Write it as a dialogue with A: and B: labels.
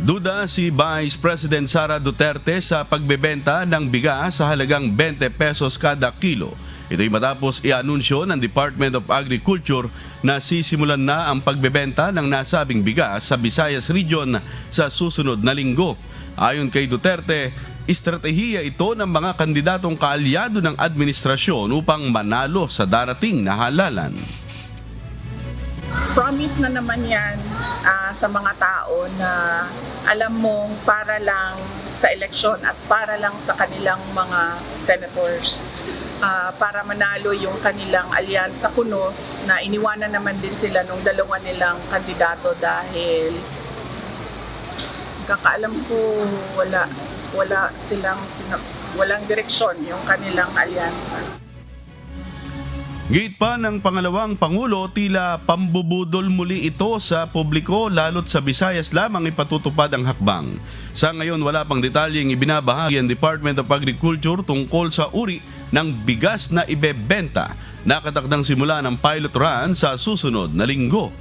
A: Duda si Vice President Sara Duterte sa pagbebenta ng bigas sa halagang 20 pesos kada kilo. Ito'y matapos i-anunsyo ng Department of Agriculture na sisimulan na ang pagbebenta ng nasabing bigas sa Visayas Region sa susunod na linggo. Ayon kay Duterte, estratehiya ito ng mga kandidatong kaalyado ng administrasyon upang manalo sa darating na halalan.
B: Promise na naman yan sa mga tao na alam mong para lang sa eleksyon at para lang sa kanilang mga senators. Para manalo yung kanilang alyansa kuno na iniwanan naman din sila nung dalawa nilang kandidato dahil kakaalam ko walang direksyon yung kanilang alyansa.
A: Gate pa ng pangalawang Pangulo, tila pambubudol muli ito sa publiko lalo't sa Visayas lamang ipatutupad ang hakbang. Sa ngayon wala pang detalyeng ibinabahagi ang Department of Agriculture tungkol sa uri ng bigas na ibebenta. Nakatakdang simula ng pilot run sa susunod na linggo.